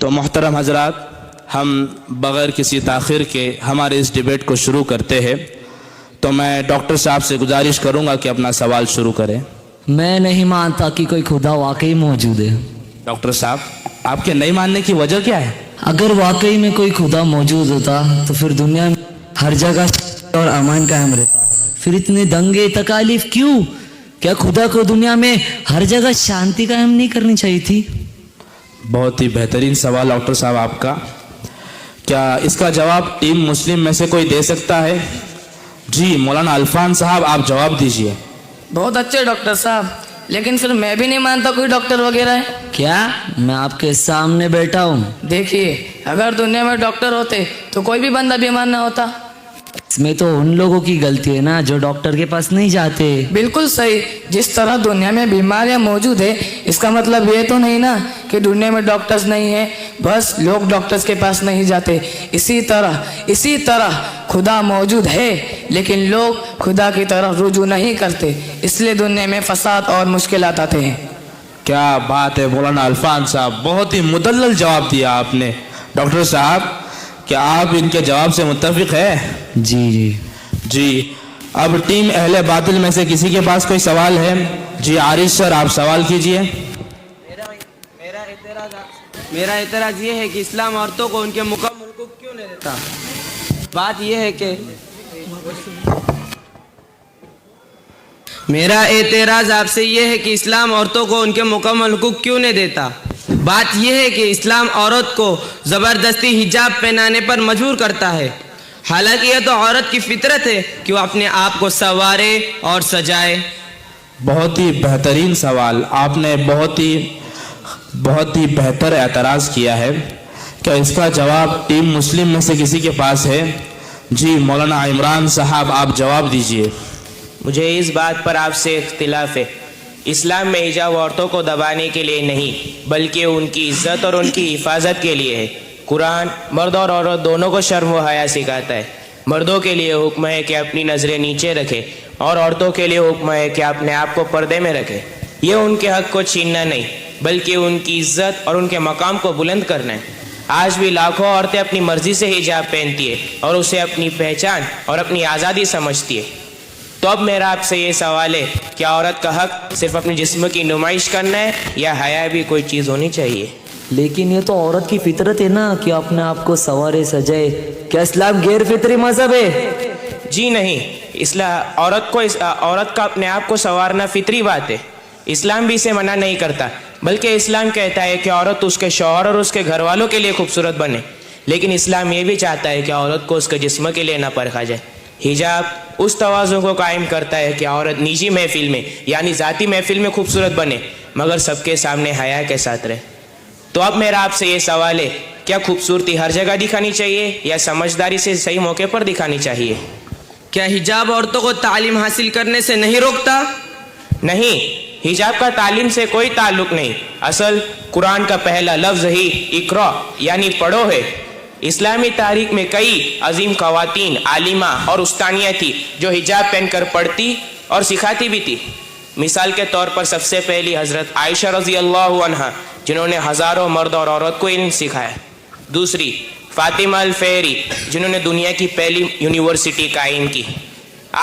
تو محترم حضرات، ہم بغیر کسی تاخیر کے ہمارے اس ڈیبیٹ کو شروع کرتے ہیں. تو میں ڈاکٹر صاحب سے گزارش کروں گا کہ اپنا سوال شروع کریں. میں نہیں مانتا کہ کوئی خدا واقعی موجود ہے. ڈاکٹر صاحب، آپ کے نہیں ماننے کی وجہ کیا ہے؟ اگر واقعی میں کوئی خدا موجود ہوتا تو پھر دنیا میں ہر جگہ اور امان قائم رہتا. پھر اتنے دنگے تکالیف کیوں؟ کیا خدا کو دنیا میں ہر جگہ شانتی قائم نہیں کرنی چاہیے تھی؟ بہت ہی بہترین سوال ڈاکٹر صاحب آپ کا. کیا اس کا جواب ٹیم مسلم میں سے کوئی دے سکتا ہے؟ جی مولانا عرفان صاحب، آپ جواب دیجئے. بہت اچھے ڈاکٹر صاحب، لیکن پھر میں بھی نہیں مانتا کوئی ڈاکٹر وغیرہ ہے. کیا میں آپ کے سامنے بیٹھا ہوں؟ دیکھیے، اگر دنیا میں ڈاکٹر ہوتے تو کوئی بھی بندہ بیمار نہ ہوتا. اس میں تو ان لوگوں کی غلطی ہے نا جو ڈاکٹر کے پاس نہیں جاتے. بالکل صحیح. جس طرح دنیا میں بیماریاں موجود ہے، اس کا مطلب یہ تو نہیں نا کہ دنیا میں ڈاکٹرز نہیں ہیں، بس لوگ ڈاکٹرز کے پاس نہیں جاتے. اسی طرح خدا موجود ہے لیکن لوگ خدا کی طرف رجوع نہیں کرتے، اس لیے دنیا میں فساد اور مشکلات آتے ہیں. کیا بات ہے مولانا عرفان صاحب، بہت ہی مدلل جواب دیا آپ نے. ڈاکٹر صاحب، کیا آپ ان کے جواب سے متفق ہے؟ جی. اب ٹیم اہل باطل میں سے کسی کے پاس کوئی سوال ہے؟ جی عارض سر، آپ سوال کیجئے. میرا اعتراض یہ ہے کہ اسلام عورتوں کو ان کے مکمل حقوق کیوں نہیں دیتا. بات یہ ہے کہ میرا اعتراض آپ سے یہ ہے کہ اسلام عورتوں کو ان کے مکمل حقوق کیوں نہیں دیتا. بات یہ ہے کہ اسلام عورت کو زبردستی حجاب پہنانے پر مجبور کرتا ہے، حالانکہ یہ تو عورت کی فطرت ہے کہ وہ اپنے آپ کو سنوارے اور سجائے. بہت ہی بہترین سوال. آپ نے بہت ہی بہتر اعتراض کیا ہے. کیا اس کا جواب ٹیم مسلم میں سے کسی کے پاس ہے؟ جی مولانا عمران صاحب، آپ جواب دیجئے. مجھے اس بات پر آپ سے اختلاف ہے. اسلام میں حجاب عورتوں کو دبانے کے لیے نہیں بلکہ ان کی عزت اور ان کی حفاظت کے لیے ہے. قرآن مرد اور عورت دونوں کو شرم و حیا سکھاتا ہے. مردوں کے لیے حکم ہے کہ اپنی نظریں نیچے رکھے اور عورتوں کے لیے حکم ہے کہ اپنے آپ کو پردے میں رکھے. یہ ان کے حق کو چھیننا نہیں بلکہ ان کی عزت اور ان کے مقام کو بلند کرنا ہے. آج بھی لاکھوں عورتیں اپنی مرضی سے حجاب پہنتی ہے اور اسے اپنی پہچان اور اپنی آزادی سمجھتی ہے. تو اب میرا آپ سے یہ سوال ہے، کیا عورت کا حق صرف اپنے جسم کی نمائش کرنا ہے یا حیا بھی کوئی چیز ہونی چاہیے؟ لیکن یہ تو عورت کی فطرت ہے نا کہ اپنے آپ کو سنوارے سجائے. کیا اسلام غیر فطری مذہب ہے؟ جی نہیں، عورت کا اپنے آپ کو سنوارنا فطری بات ہے. اسلام بھی اسے منع نہیں کرتا، بلکہ اسلام کہتا ہے کہ عورت اس کے شوہر اور اس کے گھر والوں کے لیے خوبصورت بنے. لیکن اسلام یہ بھی چاہتا ہے کہ عورت کو اس کے جسم کے لیے نہ پرکھا جائے. حجاب اس توازن کو قائم کرتا ہے کہ عورت نجی محفل میں یعنی ذاتی محفل میں خوبصورت بنے مگر سب کے سامنے حیا کے ساتھ رہے. تو اب میرا آپ سے یہ سوال ہے، کیا خوبصورتی ہر جگہ دکھانی چاہیے یا سمجھداری سے صحیح موقع پر دکھانی چاہیے؟ کیا حجاب عورتوں کو تعلیم حاصل کرنے سے نہیں روکتا؟ نہیں، حجاب کا تعلیم سے کوئی تعلق نہیں. اصل قرآن کا پہلا لفظ ہی اقرا یعنی پڑھو ہے. اسلامی تاریخ میں کئی عظیم خواتین عالمہ اور استانیہ تھی جو حجاب پہن کر پڑھتی اور سکھاتی بھی تھی. مثال کے طور پر سب سے پہلی حضرت عائشہ رضی اللہ عنہا جنہوں نے ہزاروں مرد اور عورت کو علم سکھایا. دوسری فاطمہ الفہری جنہوں نے دنیا کی پہلی یونیورسٹی قائم کی.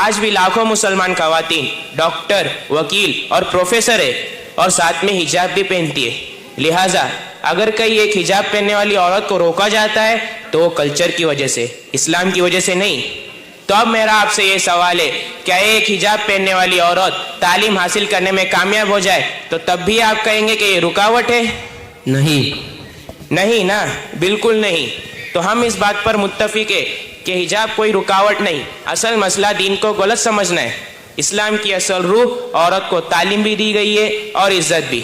آج بھی لاکھوں مسلمان خواتین ڈاکٹر، وکیل اور پروفیسر ہے اور ساتھ میں حجاب بھی پہنتی ہے. لہٰذا اگر کئی ایک حجاب پہننے والی عورت کو روکا جاتا ہے تو وہ کلچر کی وجہ سے، اسلام کی وجہ سے نہیں. تو اب میرا آپ سے یہ سوال ہے، کیا ایک حجاب پہننے والی عورت تعلیم حاصل کرنے میں کامیاب ہو جائے تو تب بھی آپ کہیں گے کہ یہ رکاوٹ ہے؟ نہیں نا، بالکل نہیں. تو ہم اس بات پر متفق ہے کہ حجاب کوئی رکاوٹ نہیں. اصل مسئلہ دین کو غلط سمجھنا ہے. اسلام کی اصل روح عورت کو تعلیم بھی دی گئی ہے اور عزت بھی.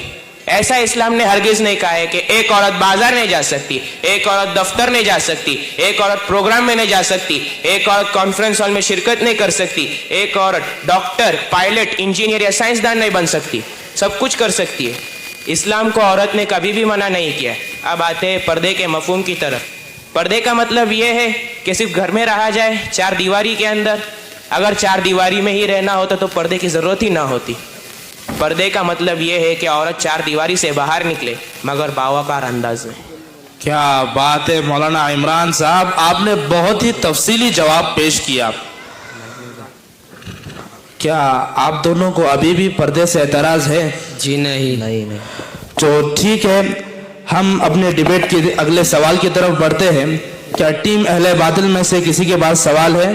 ایسا اسلام نے ہرگز نہیں کہا ہے کہ ایک عورت بازار نہیں جا سکتی، ایک عورت دفتر نہیں جا سکتی، ایک عورت پروگرام میں نہیں جا سکتی، ایک عورت کانفرنس ہال میں شرکت نہیں کر سکتی، ایک عورت ڈاکٹر، پائلٹ، انجینئر یا سائنسدان نہیں بن سکتی. سب کچھ کر سکتی ہے. اسلام کو عورت نے کبھی بھی منع نہیں کیا. اب آتے ہیں پردے کے مفہوم کی طرف. پردے کا مطلب یہ ہے کہ صرف گھر میں رہا جائے چار دیواری کے اندر. اگر چار دیواری میں ہی رہنا ہوتا تو پردے کی ضرورت ہی نہ ہوتی. پردے کا مطلب یہ ہے کہ عورت چار دیواری سے باہر نکلے مگر باوقار انداز میں. کیا بات ہے مولانا عمران صاحب, آپ نے بہت ہی تفصیلی جواب پیش کیا. کیا آپ دونوں کو ابھی بھی پردے سے اعتراض ہے؟ جی نہیں. نہیں. تو ٹھیک ہے, ہم اپنے ڈیبیٹ کے اگلے سوال کی طرف بڑھتے ہیں. کیا ٹیم اہل باطل میں سے کسی کے پاس سوال ہے؟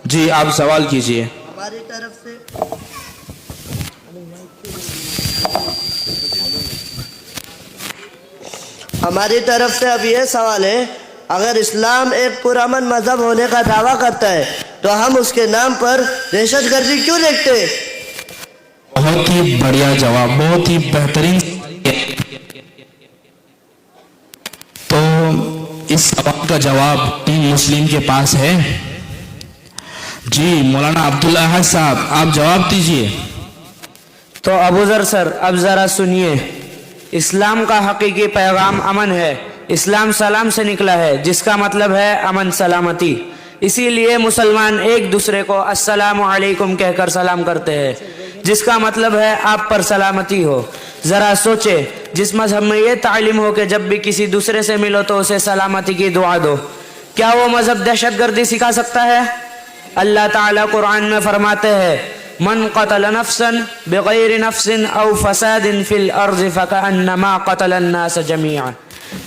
جی آپ سوال کیجئے. ہماری طرف سے اب یہ سوال ہے, اگر اسلام ایک پرامن مذہب ہونے کا دعویٰ کرتا ہے تو ہم اس کے نام پر دہشت گردی کیوں دیکھتے ہیں؟ بہت ہی بڑھیا جواب, بہت ہی بہترین. تو اس سوال کا جواب ٹیم مسلم کے پاس ہے. جی مولانا عبدالاحد صاحب آپ جواب دیجئے. تو ابو ذر سر اب ذرا سنیے. اسلام کا حقیقی پیغام امن ہے. اسلام سلام سے نکلا ہے جس کا مطلب ہے امن سلامتی. اسی لیے مسلمان ایک دوسرے کو السلام علیکم کہہ کر سلام کرتے ہیں جس کا مطلب ہے آپ پر سلامتی ہو. ذرا سوچے, جس مذہب میں یہ تعلیم ہو کہ جب بھی کسی دوسرے سے ملو تو اسے سلامتی کی دعا دو, کیا وہ مذہب دہشت گردی سکھا سکتا ہے؟ اللہ تعالیٰ قرآن میں فرماتے ہیں من قتل نفسا بغیر نفس او فساد فی الارض فکأنما قتل الناس جميعا.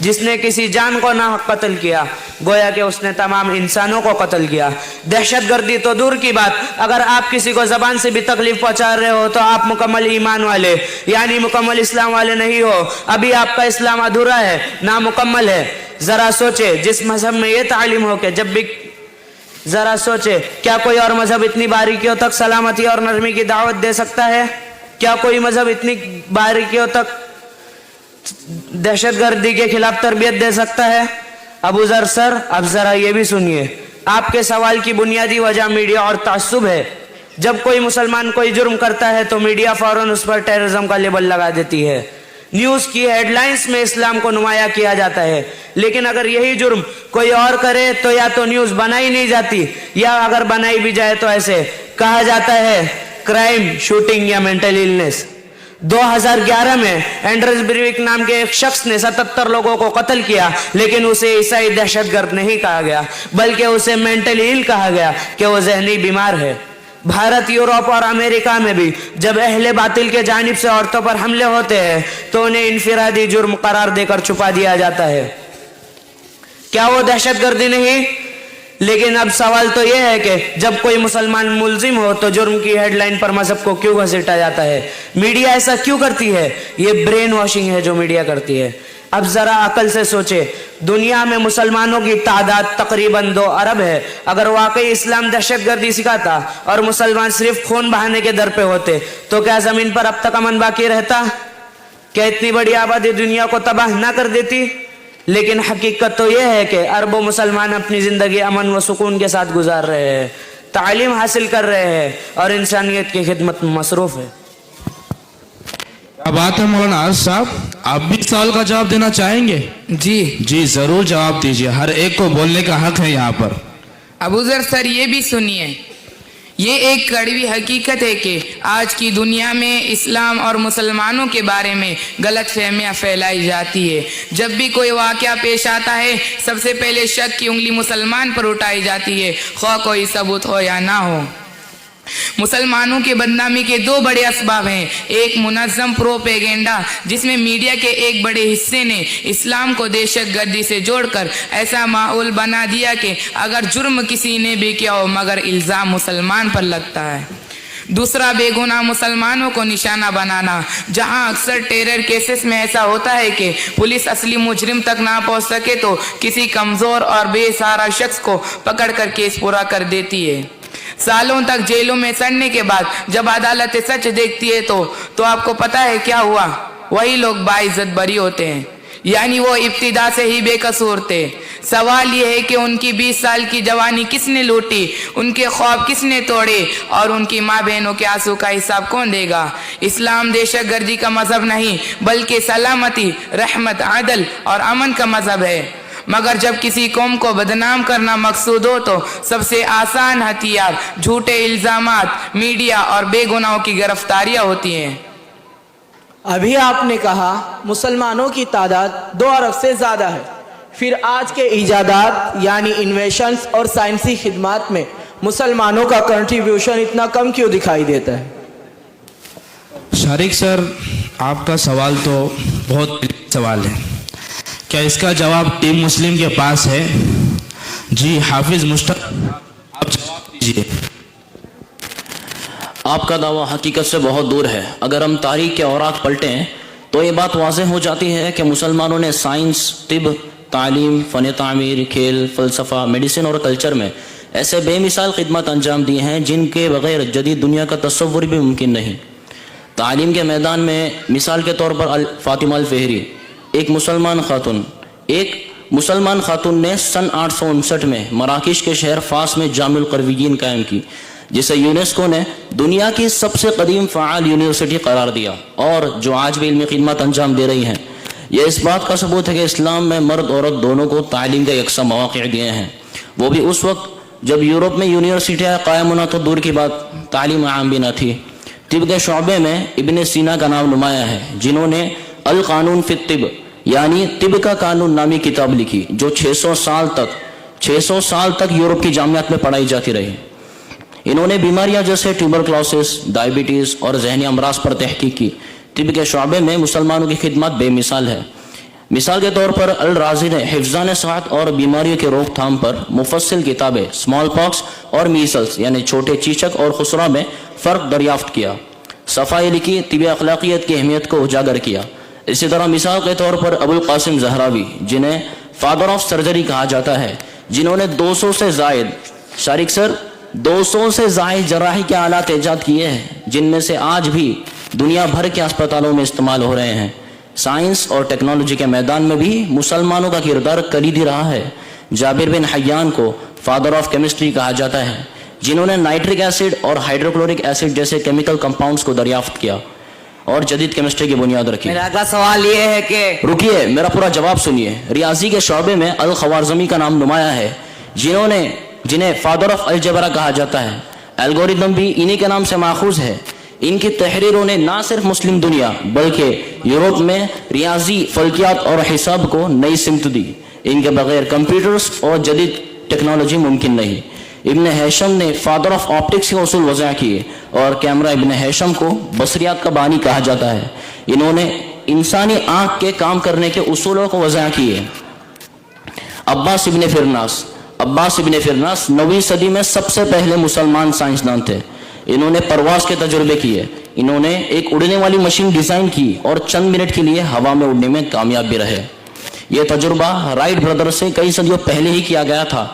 جس نے کسی جان کو ناحق قتل کیا گویا کہ اس نے تمام انسانوں کو قتل کیا. دہشت گردی تو دور کی بات, اگر آپ کسی کو زبان سے بھی تکلیف پہنچا رہے ہو تو آپ مکمل ایمان والے یعنی مکمل اسلام والے نہیں ہو. ابھی آپ کا اسلام ادھورا ہے, نامکمل ہے. ذرا سوچے, جس مذہب میں یہ تعلیم ہو کہ جب بھی ذرا سوچے, کیا کوئی اور مذہب اتنی باریکیوں تک سلامتی اور نرمی کی دعوت دے سکتا ہے؟ کیا کوئی مذہب اتنی باریکیوں تک دہشت گردی کے خلاف تربیت دے سکتا ہے؟ ابو ذر سر اب ذرا یہ بھی سنیے. آپ کے سوال کی بنیادی وجہ میڈیا اور تعصب ہے. جب کوئی مسلمان کوئی جرم کرتا ہے تو میڈیا فوراً اس پر ٹیررزم کا لیبل لگا دیتی ہے. نیوز کی ہیڈ لائنز میں اسلام کو نمایاں کیا جاتا ہے. لیکن اگر یہی جرم کوئی اور کرے تو یا تو نیوز بنائی نہیں جاتی, یا اگر بنائی بھی جائے تو ایسے کہا جاتا ہے کرائم, شوٹنگ یا مینٹل ایلنس. 2011 میں اینڈرز بریوک نام کے ایک شخص نے 77 لوگوں کو قتل کیا, لیکن اسے عیسائی دہشت گرد نہیں کہا گیا بلکہ اسے مینٹل ایل کہا گیا کہ وہ ذہنی بیمار ہے. بھارت, یورپ اور امریکہ میں بھی جب اہل باطل کے جانب سے عورتوں پر حملے ہوتے ہیں تو انہیں انفرادی جرم قرار دے کر چھپا دیا جاتا ہے. کیا وہ دہشت گردی نہیں؟ لیکن اب سوال تو یہ ہے کہ جب کوئی مسلمان ملزم ہو تو جرم کی ہیڈ لائن پر مذہب کو کیوں گھسیٹا جاتا ہے؟ میڈیا ایسا کیوں کرتی ہے؟ یہ برین واشنگ ہے جو میڈیا کرتی ہے. اب ذرا عقل سے سوچے, دنیا میں مسلمانوں کی تعداد تقریباً 2 ارب ہے. اگر واقعی اسلام دہشت گردی سکھاتا اور مسلمان صرف خون بہانے کے در پہ ہوتے تو کیا زمین پر اب تک امن باقی رہتا؟ کیا اتنی بڑی آبادی دنیا کو تباہ نہ کر دیتی؟ لیکن حقیقت تو یہ ہے کہ اربوں مسلمان اپنی زندگی امن و سکون کے ساتھ گزار رہے ہیں, تعلیم حاصل کر رہے ہیں اور انسانیت کی خدمت میں مصروف ہے. کیا بات ہے مولانا عارف صاحب, آپ بھی سوال کا جواب دینا چاہیں گے؟ جی ضرور جواب دیجیے, ہر ایک کو بولنے کا حق ہے یہاں پر. ابو ذر سر یہ بھی سنیے. یہ ایک کڑوی حقیقت ہے کہ آج کی دنیا میں اسلام اور مسلمانوں کے بارے میں غلط فہمیاں پھیلائی جاتی ہے. جب بھی کوئی واقعہ پیش آتا ہے سب سے پہلے شک کی انگلی مسلمان پر اٹھائی جاتی ہے, خواہ کوئی ثبوت ہو یا نہ ہو. مسلمانوں کی بدنامی کے 2 بڑے اسباب ہیں. ایک منظم پروپیگنڈا جس میں میڈیا کے ایک بڑے حصے نے اسلام کو دہشت گردی سے جوڑ کر ایسا ماحول بنا دیا کہ اگر جرم کسی نے بھی کیا ہو مگر الزام مسلمان پر لگتا ہے. دوسرا بے گناہ مسلمانوں کو نشانہ بنانا, جہاں اکثر ٹیرر کیسز میں ایسا ہوتا ہے کہ پولیس اصلی مجرم تک نہ پہنچ سکے تو کسی کمزور اور بے سہارا شخص کو پکڑ کر کیس پورا کر دیتی ہے. سالوں تک جیلوں میں سڑنے کے بعد جب عدالت سچ دیکھتی ہے تو آپ کو پتا ہے کیا ہوا؟ وہی لوگ باعزت بری ہوتے ہیں, یعنی وہ ابتدا سے ہی بے قصور تھے. سوال یہ ہے کہ ان کی 20 سال کی جوانی کس نے لوٹی, ان کے خواب کس نے توڑے اور ان کی ماں بہنوں کے آنسو کا حساب کون دے گا؟ اسلام دہشت گردی کا مذہب نہیں بلکہ سلامتی, رحمت, عدل اور امن کا مذہب ہے. مگر جب کسی قوم کو بدنام کرنا مقصود ہو تو سب سے آسان ہتھیار جھوٹے الزامات, میڈیا اور بے گناہوں کی گرفتاریاں ہوتی ہیں. ابھی آپ نے کہا مسلمانوں کی تعداد 2 ارب سے زیادہ ہے، پھر آج کے ایجادات یعنی انویشنز اور سائنسی خدمات میں مسلمانوں کا کنٹریبیوشن اتنا کم کیوں دکھائی دیتا ہے؟ شارق سر، آپ کا سوال تو بہت سوال ہے. کیا اس کا جواب ٹیم مسلم کے پاس ہے؟ جی حافظ مشتاق، آپ جواب دیجیے. آپ کا دعویٰ حقیقت سے بہت دور ہے. اگر ہم تاریخ کے اوراق پلٹیں تو یہ بات واضح ہو جاتی ہے کہ مسلمانوں نے سائنس، طب، تعلیم، فن تعمیر، کھیل، فلسفہ، میڈیسن اور کلچر میں ایسے بے مثال خدمات انجام دی ہیں جن کے بغیر جدید دنیا کا تصور بھی ممکن نہیں. تعلیم کے میدان میں مثال کے طور پر فاطمہ الفہری، ایک مسلمان خاتون نے سن 859 میں مراکش کے شہر فاس میں جامع القرویین قائم کی، جسے یونیسکو نے دنیا کی سب سے قدیم فعال یونیورسٹی قرار دیا، اور جو آج بھی علمی خدمات انجام دے رہی ہیں. یہ اس بات کا ثبوت ہے کہ اسلام میں مرد عورت دونوں کو تعلیم کے یکساں مواقع دیے ہیں، وہ بھی اس وقت جب یورپ میں یونیورسٹیاں قائم ہونا تو دور کی بات، تعلیم عام بھی نہ تھی. طب کے شعبے میں ابن سینا کا نام نمایاں ہے، جنہوں نے القانون فی الطب یعنی طب کا قانون نامی کتاب لکھی، جو 600 سال تک یورپ کی جامعات میں پڑھائی جاتی رہی. انہوں نے بیماریاں جیسے ٹیوبرکلوسس، ڈائبٹیز اور ذہنی امراض پر تحقیق کی. طب کے شعبے میں مسلمانوں کی خدمات بے مثال ہے. مثال کے طور پر الرازی نے حفظان صحت اور بیماریوں کے روک تھام پر مفصل کتابیں اسمال پاکس اور میسلس یعنی چھوٹے چیچک اور خسرہ میں فرق دریافت کیا. صفائی لکھی، طب اخلاقیت کی اہمیت کو اجاگر کیا. اسی طرح مثال کے طور پر ابو القاسم زہراوی، جنہیں فادر آف سرجری کہا جاتا ہے، جنہوں نے 200 سے زائد شارق سر 200 سے زائد جراحی کے آلات ایجاد کیے ہیں، جن میں سے آج بھی دنیا بھر کے اسپتالوں میں استعمال ہو رہے ہیں. سائنس اور ٹیکنالوجی کے میدان میں بھی مسلمانوں کا کردار کلیدی رہا ہے. جابر بن حیان کو فادر آف کیمسٹری کہا جاتا ہے، جنہوں نے نائٹرک ایسڈ اور ہائیڈروکلورک ایسڈ جیسے کیمیکل کمپاؤنڈز کو دریافت کیا اور جدید کیمسٹری کی بنیاد رکھی. میرا اگلا سوال یہ ہے کہ رکیے، میرا پورا جواب سنیے. ریاضی کے شعبے میں الخوارزمی کا نام نمایاں ہے، جنہیں فادر آف الجبرا کہا جاتا ہے. الگوریدم بھی انہی کے نام سے ماخوذ ہے. ان کی تحریروں نے نہ صرف مسلم دنیا بلکہ یورپ میں ریاضی، فلکیات اور حساب کو نئی سمت دی. ان کے بغیر کمپیوٹرز اور جدید ٹیکنالوجی ممکن نہیں. ابن ہیشم نے فادر آف آپٹکس کے اصول وضع کیے اور کیمرہ ابن ہیشم کو بصریات کا بانی کہا جاتا ہے. انہوں نے انسانی آنکھ کے کام کرنے کے اصولوں کو وضع کیے. عباس ابن فرناس 9ویں صدی میں سب سے پہلے مسلمان سائنسدان تھے. انہوں نے پرواز کے تجربے کیے. انہوں نے ایک اڑنے والی مشین ڈیزائن کی اور چند منٹ کے لیے ہوا میں اڑنے میں کامیاب بھی رہے. یہ تجربہ رائٹ بردر سے کئی صدیوں پہلے ہی کیا گیا تھا.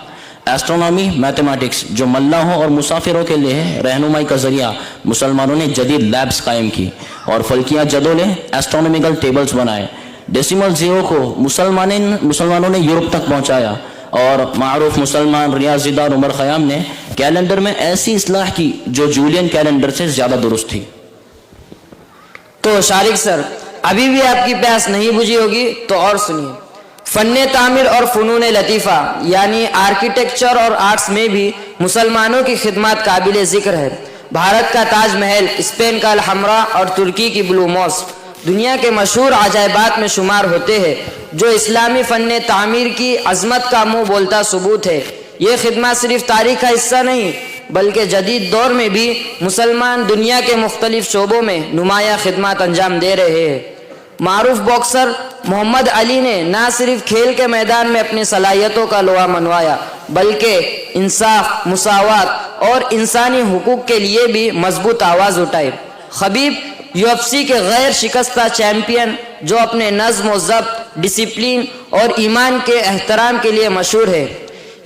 ایسٹرونامی، میتھمیٹکس جو ملاحوں اور مسافروں کے لیے رہنمائی کا ذریعہ، مسلمانوں نے جدید لیبز قائم کی اور فلکیات جدوں نے ایسٹرونومیکل ٹیبلز بنائے. ڈیسیمل زیرو کو مسلمانوں نے یورپ تک پہنچایا اور معروف مسلمان ریاضی دان عمر خیام نے کیلنڈر میں ایسی اصلاح کی جو جولین کیلنڈر سے زیادہ درست تھی. تو شارق سر، ابھی بھی آپ کی پیاس نہیں بجھی ہوگی تو اور سنیے. فن تعمیر اور فنون لطیفہ یعنی آرکیٹیکچر اور آرٹس میں بھی مسلمانوں کی خدمات قابل ذکر ہے. بھارت کا تاج محل، اسپین کا الحمرا اور ترکی کی بلو موسک دنیا کے مشہور عجائبات میں شمار ہوتے ہیں، جو اسلامی فن تعمیر کی عظمت کا منہ بولتا ثبوت ہے. یہ خدمات صرف تاریخ کا حصہ نہیں بلکہ جدید دور میں بھی مسلمان دنیا کے مختلف شعبوں میں نمایاں خدمات انجام دے رہے ہیں. معروف باکسر محمد علی نے نہ صرف کھیل کے میدان میں اپنی صلاحیتوں کا لوا منوایا بلکہ انصاف، مساوات اور انسانی حقوق کے لیے بھی مضبوط آواز اٹھائی. خبیب UFC کے غیر شکستہ چیمپئن جو اپنے نظم و ضبط، ڈسپلین اور ایمان کے احترام کے لیے مشہور ہے.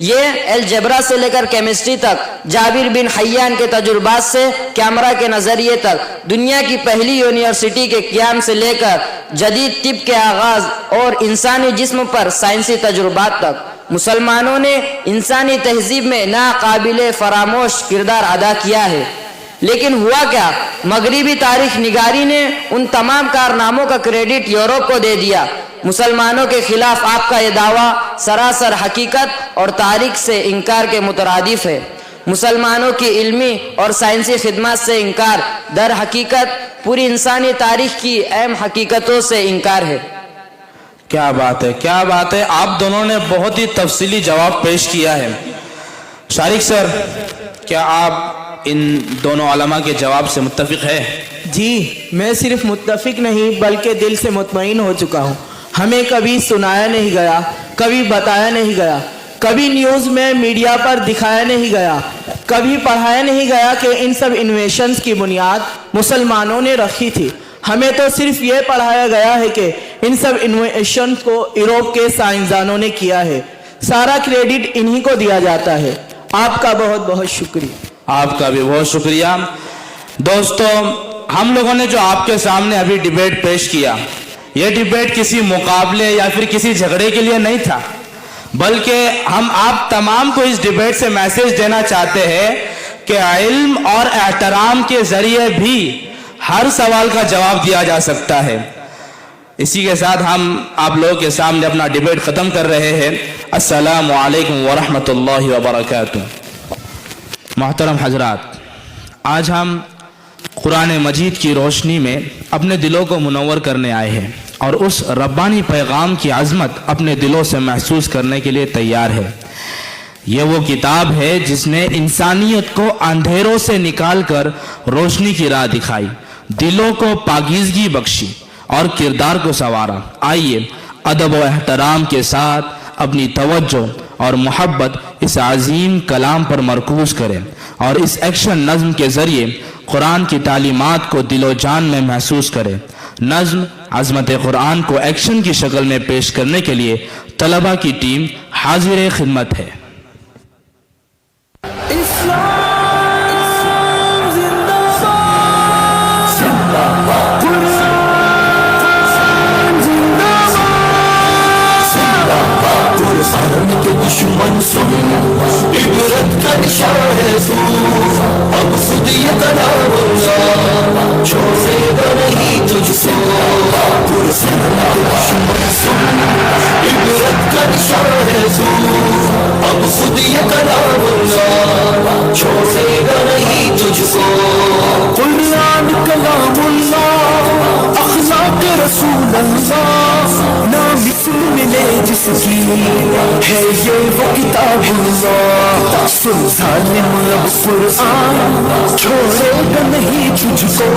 یہ الجبرا سے لے کر کیمسٹری تک، جابر بن حیان کے تجربات سے کیمرہ کے نظریے تک، دنیا کی پہلی یونیورسٹی کے قیام سے لے کر جدید طب کے آغاز اور انسانی جسم پر سائنسی تجربات تک، مسلمانوں نے انسانی تہذیب میں ناقابل فراموش کردار ادا کیا ہے. لیکن ہوا کیا؟ مغربی تاریخ نگاری نے ان تمام کارناموں کا کریڈٹ یورپ کو دے دیا. مسلمانوں کے خلاف آپ کا یہ دعویٰ سراسر حقیقت اور تاریخ سے انکار کے مترادف ہے. مسلمانوں کی علمی اور سائنسی خدمات سے انکار در حقیقت پوری انسانی تاریخ کی اہم حقیقتوں سے انکار ہے۔ کیا بات ہے، کیا بات ہے، آپ دونوں نے بہت ہی تفصیلی جواب پیش کیا ہے۔ شارق سر، کیا آپ ان دونوں علماء کے جواب سے متفق ہے؟ جی، میں صرف متفق نہیں بلکہ دل سے مطمئن ہو چکا ہوں۔ ہمیں کبھی سنایا نہیں گیا، کبھی بتایا نہیں گیا، کبھی نیوز میں میڈیا پر دکھایا نہیں گیا، کبھی پڑھایا نہیں گیا کہ ان سب انویشنز کی بنیاد مسلمانوں نے رکھی تھی۔ ہمیں تو صرف یہ پڑھایا گیا ہے کہ ان سب انویشنز کو یورپ کے سائنسدانوں نے کیا ہے، سارا کریڈٹ انہی کو دیا جاتا ہے۔ آپ کا بہت بہت شکریہ۔ آپ کا بھی بہت شکریہ۔ دوستو، ہم لوگوں نے جو آپ کے سامنے ابھی ڈیبیٹ پیش کیا، یہ ڈیبیٹ کسی مقابلے یا پھر کسی جھگڑے کے لیے نہیں تھا، بلکہ ہم آپ تمام کو اس ڈیبیٹ سے میسج دینا چاہتے ہیں کہ علم اور احترام کے ذریعے بھی ہر سوال کا جواب دیا جا سکتا ہے۔ اسی کے ساتھ ہم آپ لوگوں کے سامنے اپنا ڈیبیٹ ختم کر رہے ہیں۔ السلام علیکم ورحمۃ اللہ وبرکاتہ۔ محترم حضرات، آج ہم قرآن مجید کی روشنی میں اپنے دلوں کو منور کرنے آئے ہیں اور اس ربانی پیغام کی عظمت اپنے دلوں سے محسوس کرنے کے لیے تیار ہے۔ یہ وہ کتاب ہے جس نے انسانیت کو اندھیروں سے نکال کر روشنی کی راہ دکھائی، دلوں کو پاکیزگی بخشی اور کردار کو سنوارا۔ آئیے ادب و احترام کے ساتھ اپنی توجہ اور محبت اس عظیم کلام پر مرکوز کریں اور اس ایکشن نظم کے ذریعے قرآن کی تعلیمات کو دل و جان میں محسوس کریں۔ نظم عظمت قرآن کو ایکشن کی شکل میں پیش کرنے کے لیے طلبہ کی ٹیم حاضر خدمت ہے۔ دشمن سن عبرت کا نشان ہے تو اب خود یہ کلام اللہ چھوڑے گا نہیں تجھ سے۔ دشمن سن عبرت کا نشان ہے تو اب خود یہ کلام اللہ چھوڑے گا نہیں تجھ کو۔ قرآن کلام اللہ، اخلاق رسول اللہ، نا مثل ملے جس کی ہے یہ وہ کتاب اللہ۔ سن ظالم اب قرآن چھوڑے گا نہیں تجھ کو،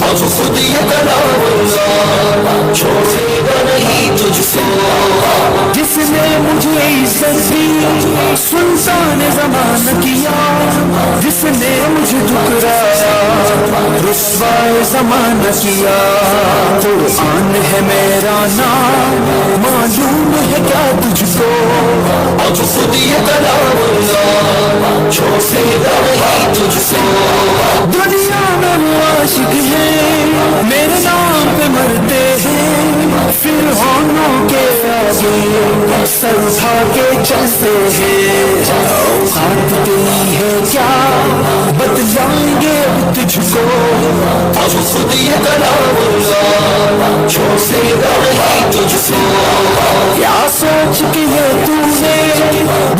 اب خود یہ کلام اللہ چھوڑے گا نہیں تجھ کو۔ جس نے مجھے عزت دی سلطان زمانہ کیا، جس نے مجھے ٹھکرایا رسوائے زمانہ کیا۔ قرآن ہے میرا نام، معلوم ہے کیا تجھ کو، اب خود یہ کلام اللہ چھوڑے گا نہیں تجھ کو۔ دنیا میں وہ عاشق ہیں میرے نام پہ مرتے ہیں، فرعونوں کے آگے سر اٹھا کے چلتے ہیں۔ اوقات تیری ہے کیا بتلائیں گے تجھ کو، اب خود یہ کلام اللہ چھوڑے گا نہیں تجھ کو۔ کیا سوچ کے ہے تو نے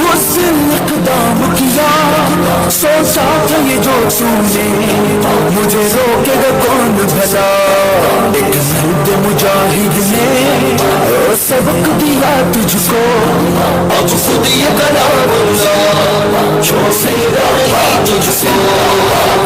وہ دن اقدام کیا، سوچا تھا یہ جو تو نے مجھے روکے گا کون بھلا۔ ایک مرد مجاہد نے سبق دیا تجھ کو، اب خود یہ کلام اللہ چھوڑے گا نہیں تجھ کو۔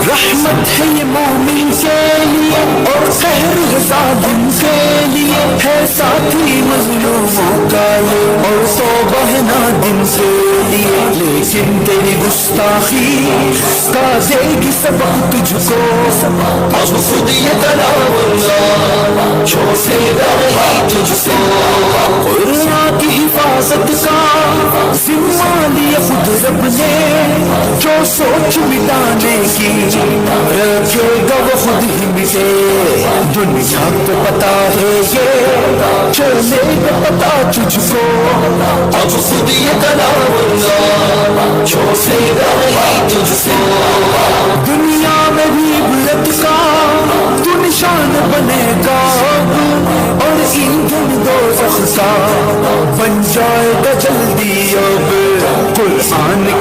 رحمت ہے یہ مومن کے لیے اور قہر ہے ظالم کے لیے، ہے ساتھی مظلوموں کا یہ اور توبہ ہے نادم کے لیے۔ لیکن تیری گستاخی کا دے گی سبق تجھ کو، اب خود یہ کلام اللہ چھوڑے گا نہیں تجھ کو۔ قرآن کی حفاظت کا ذمہ لیا خود رب نے، جو سوچ مٹانے کی رکھے گا وہ خود ہی مٹے۔ دنیا کو پتا ہے یہ چلے گا پتا تجھ کو، اب خود یہ کلام اللہ چھوڑے گا نہیں تجھ کو۔ دنیا میں بھی عبرت کا تو نشان بنے گا اور ایندھن دوزخ کا بن جائے گا جلدی اب۔ قرآن